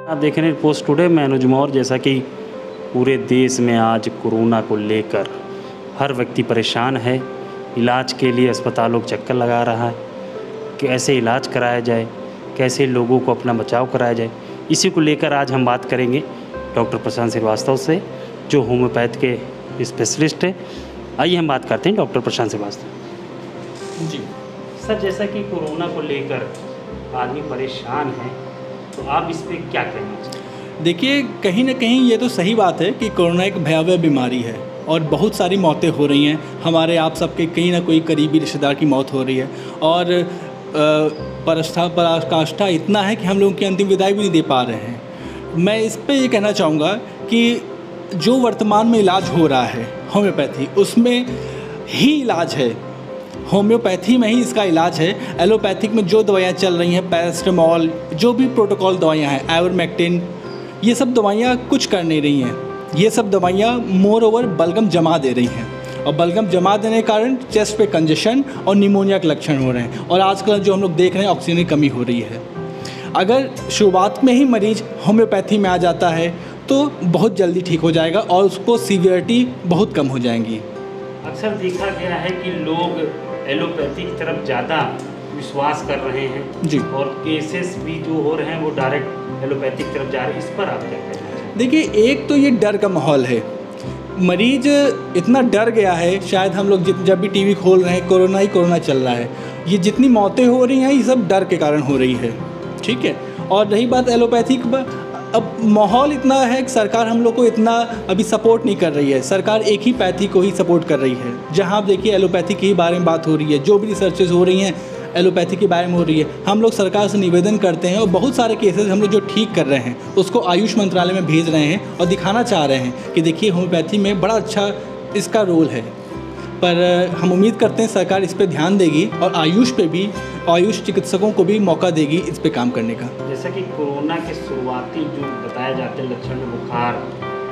आप देख रहे हैं पोस्ट टुडे, मैं अनुज मौर्य। जैसा कि पूरे देश में आज कोरोना को लेकर हर व्यक्ति परेशान है। इलाज के लिए अस्पतालों के चक्कर लगा रहा है, कैसे इलाज कराया जाए, कैसे लोगों को अपना बचाव कराया जाए, इसी को लेकर आज हम बात करेंगे डॉक्टर प्रशांत श्रीवास्तव से, जो होम्योपैथ के स्पेशलिस्ट है। आइए हम बात करते हैं डॉक्टर प्रशांत श्रीवास्तव जी। सर, जैसा कि कोरोना को लेकर आदमी परेशान है, तो आप इस पर क्या कहना चाहिए? देखिए, कहीं ना कहीं ये तो सही बात है कि कोरोना एक भयावह बीमारी है और बहुत सारी मौतें हो रही हैं। हमारे आप सबके कहीं ना कोई करीबी रिश्तेदार की मौत हो रही है और पराकाष्ठा इतना है कि हम लोगों की अंतिम विदाई भी नहीं दे पा रहे हैं। मैं इस पे ये कहना चाहूँगा कि जो वर्तमान में इलाज हो रहा है होम्योपैथी, उसमें ही इलाज है, होम्योपैथी में ही इसका इलाज है। एलोपैथिक में जो दवाइयाँ चल रही हैं, पैरासिटामोल, जो भी प्रोटोकॉल दवाइयाँ हैं, आइवरमेक्टिन, ये सब दवाइयाँ कुछ कर नहीं रही हैं। ये सब दवाइयाँ मोर ओवर बलगम जमा दे रही हैं और बलगम जमा देने के कारण चेस्ट पे कंजेशन और निमोनिया के लक्षण हो रहे हैं। और आजकल जो हम लोग देख रहे हैं, ऑक्सीजन की कमी हो रही है। अगर शुरुआत में ही मरीज होम्योपैथी में आ जाता है तो बहुत जल्दी ठीक हो जाएगा और उसको सीवियरिटी बहुत कम हो जाएंगी। अक्सर देखा गया है कि लोग एलोपैथी की तरफ ज़्यादा विश्वास कर रहे हैं जी, और केसेस भी जो हो रहे हैं वो डायरेक्ट एलोपैथी की तरफ जा रहे हैं। इस पर आप क्या कहते हैं? देखिए, एक तो ये डर का माहौल है, मरीज इतना डर गया है। शायद हम लोग जब भी टीवी खोल रहे हैं, कोरोना ही कोरोना चल रहा है। ये जितनी मौतें हो रही हैं, ये सब डर के कारण हो रही है, ठीक है। और रही बात एलोपैथी की, अब माहौल इतना है कि सरकार हम लोग को इतना अभी सपोर्ट नहीं कर रही है। सरकार एक ही पैथी को ही सपोर्ट कर रही है। जहाँ आप देखिए एलोपैथी के बारे में बात हो रही है, जो भी रिसर्चेज हो रही हैं एलोपैथी के बारे में हो रही है। हम लोग सरकार से निवेदन करते हैं और बहुत सारे केसेस हम लोग जो ठीक कर रहे हैं उसको आयुष मंत्रालय में भेज रहे हैं और दिखाना चाह रहे हैं कि देखिए होम्योपैथी में बड़ा अच्छा इसका रोल है। पर हम उम्मीद करते हैं सरकार इस पर ध्यान देगी और आयुष पे भी, आयुष चिकित्सकों को भी मौका देगी इस पे काम करने का। जैसा कि कोरोना के शुरुआती जो बताए जाते हैं लक्षण में बुखार,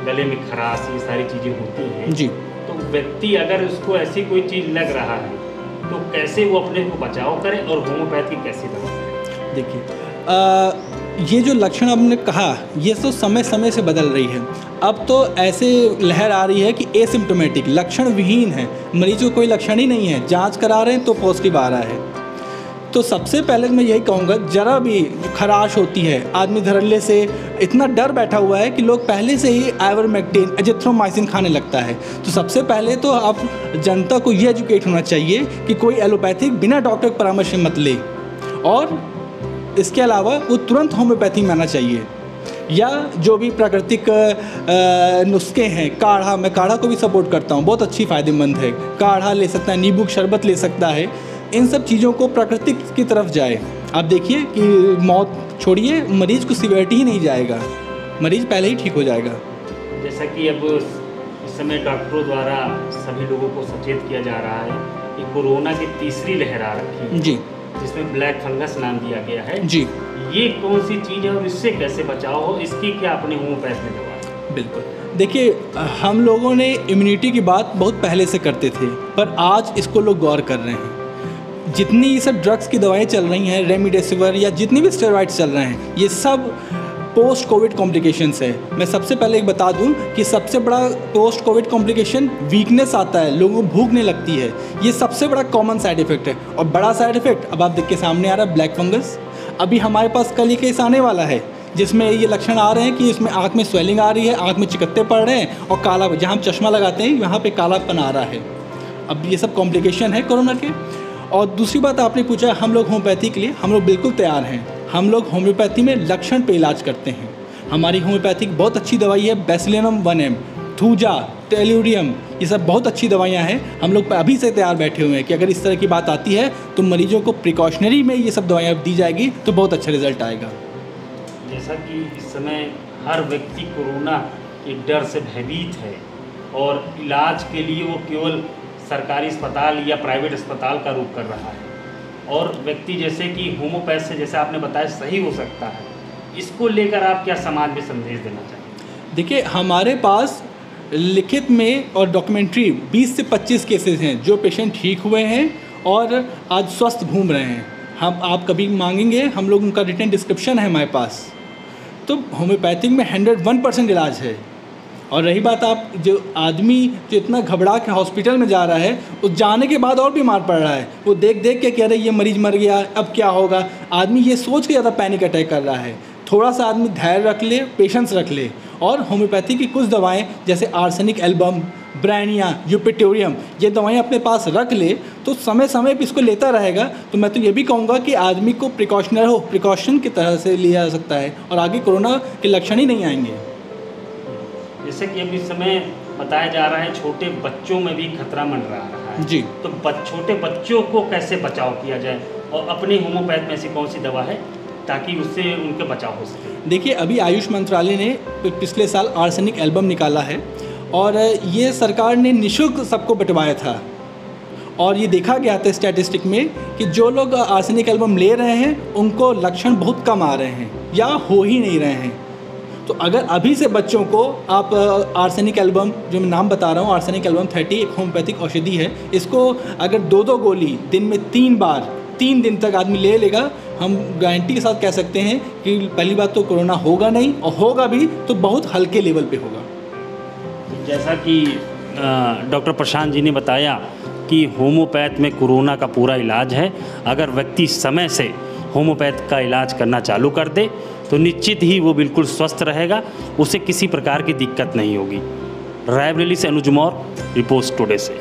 गले में खराश, ये सारी चीज़ें होती हैं जी, तो व्यक्ति अगर उसको ऐसी कोई चीज़ लग रहा है तो कैसे वो अपने को बचाव करे और होम्योपैथी कैसे दवा करे? देखिए, ये जो लक्षण आपने कहा, ये तो समय समय से बदल रही है। अब तो ऐसे लहर आ रही है कि एसिम्प्टोमेटिक, लक्षण विहीन है, मरीज को कोई लक्षण ही नहीं है, जांच करा रहे हैं तो पॉजिटिव आ रहा है। तो सबसे पहले मैं यही कहूँगा, ज़रा भी खराश होती है, आदमी धड़ल्ले से इतना डर बैठा हुआ है कि लोग पहले से ही आइवरमेक्टिन, एजिथ्रोमाइसिन खाने लगता है। तो सबसे पहले तो आप जनता को ये एजुकेट होना चाहिए कि कोई एलोपैथिक बिना डॉक्टर के परामर्श मत ले, और इसके अलावा वो तुरंत होम्योपैथी में आना चाहिए। या जो भी प्राकृतिक नुस्खे हैं, काढ़ा, मैं काढ़ा को भी सपोर्ट करता हूँ, बहुत अच्छी फ़ायदेमंद है। काढ़ा ले सकता है, नींबू शरबत ले सकता है। इन सब चीज़ों को प्राकृतिक की तरफ जाए। आप देखिए कि मौत छोड़िए, मरीज को सीवियरिटी ही नहीं जाएगा, मरीज पहले ही ठीक हो जाएगा। जैसा कि अब इस समय डॉक्टरों द्वारा सभी लोगों को सचेत किया जा रहा है कि कोरोना की तीसरी लहर आ रखी है जी, जिसमें ब्लैक फंगस नाम दिया गया है जी, ये कौन सी चीज़ है और इससे कैसे बचाव हो, इसकी क्या अपने होम्योपैथ में दवा? बिल्कुल। देखिए, हम लोगों ने इम्यूनिटी की बात बहुत पहले से करते थे, पर आज इसको लोग गौर कर रहे हैं। जितनी ये सब ड्रग्स की दवाएं चल रही हैं, रेमडेसिविर या जितनी भी स्टेरॉइड्स चल रहे हैं, ये सब पोस्ट कोविड कॉम्प्लिकेशंस है। मैं सबसे पहले एक बता दूं कि सबसे बड़ा पोस्ट कोविड कॉम्प्लिकेशन वीकनेस आता है, लोगों को भूख नहीं लगती है। ये सबसे बड़ा कॉमन साइड इफेक्ट है। और बड़ा साइड इफेक्ट अब आप देख के सामने आ रहा है, ब्लैक फंगस। अभी हमारे पास कल ही केस आने वाला है जिसमें ये लक्षण आ रहे हैं कि इसमें आँख में स्वेलिंग आ रही है, आँख में चिकत्ते पड़ रहे हैं और काला, जहाँ हम चश्मा लगाते हैं वहाँ पर कालापन आ रहा है। अब ये सब कॉम्प्लिकेशन है कोरोना के। और दूसरी बात आपने पूछा, हम लोग होम्योपैथी के लिए हम लोग बिल्कुल तैयार हैं। हम लोग होम्योपैथी में लक्षण पे इलाज करते हैं। हमारी होम्योपैथिक बहुत अच्छी दवाई है, बेसिलिनम 1M, थूजा, टेल्यूरियम, ये सब बहुत अच्छी दवाइयाँ हैं। हम लोग अभी से तैयार बैठे हुए हैं कि अगर इस तरह की बात आती है तो मरीजों को प्रिकॉशनरी में ये सब दवाइयाँ दी जाएगी तो बहुत अच्छा रिजल्ट आएगा। जैसा कि इस समय हर व्यक्ति कोरोना के डर से भयभीत है और इलाज के लिए वो केवल सरकारी अस्पताल या प्राइवेट अस्पताल का रुख कर रहा है, और व्यक्ति जैसे कि होम्योपैथ से, जैसे आपने बताया, सही हो सकता है। इसको लेकर आप क्या समाज में संदेश देना चाहेंगे? देखिए, हमारे पास लिखित में और डॉक्यूमेंट्री 20 से 25 केसेस हैं जो पेशेंट ठीक हुए हैं और आज स्वस्थ घूम रहे हैं। हम आप कभी मांगेंगे, हम लोग उनका रिटन डिस्क्रिप्शन है हमारे पास। तो होम्योपैथिक में 101% इलाज है। और रही बात आप जो आदमी जो इतना घबरा के हॉस्पिटल में जा रहा है, उस जाने के बाद और बीमार पड़ रहा है, वो देख देख के कह रहे ये मरीज़ मर गया अब क्या होगा, आदमी ये सोच के ज़्यादा पैनिक अटैक कर रहा है। थोड़ा सा आदमी धैर्य रख ले, पेशेंस रख ले, और होम्योपैथी की कुछ दवाएं जैसे आर्सेनिक एल्बम, ब्रैनिया, यूपेटोरियम, ये दवाएं अपने पास रख ले तो समय समय पर इसको लेता रहेगा। तो मैं तो ये भी कहूँगा कि आदमी को प्रिकॉशन की तरह से लिया जा सकता है और आगे कोरोना के लक्षण ही नहीं आएंगे। जैसे कि अभी समय बताया जा रहा है छोटे बच्चों में भी खतरा मंडरा रहा है जी, तो छोटे बच्चों को कैसे बचाव किया जाए, और अपनी होम्योपैथ में ऐसी कौन सी दवा है ताकि उससे उनके बचाव हो सके? देखिए, अभी आयुष मंत्रालय ने पिछले साल आर्सेनिक एल्बम निकाला है और ये सरकार ने निःशुल्क सबको बंटवाया था। और ये देखा गया था स्टैटिस्टिक में कि जो लोग आर्सेनिक एल्बम ले रहे हैं उनको लक्षण बहुत कम आ रहे हैं या हो ही नहीं रहे हैं। तो अगर अभी से बच्चों को आप आर्सेनिक एल्बम, जो मैं नाम बता रहा हूँ, आर्सेनिक एल्बम 30 एक होम्योपैथिक औषधि है, इसको अगर 2-2 गोली दिन में 3 बार 3 दिन तक आदमी ले लेगा, हम गारंटी के साथ कह सकते हैं कि पहली बात तो कोरोना होगा नहीं, और होगा भी तो बहुत हल्के लेवल पे होगा। जैसा कि डॉक्टर प्रशांत जी ने बताया कि होम्योपैथ में कोरोना का पूरा इलाज है। अगर व्यक्ति समय से होम्योपैथ का इलाज करना चालू कर दे तो निश्चित ही वो बिल्कुल स्वस्थ रहेगा, उसे किसी प्रकार की दिक्कत नहीं होगी। रायबरेली से अनुज मौर्य, रिपोर्ट्स टुडे से।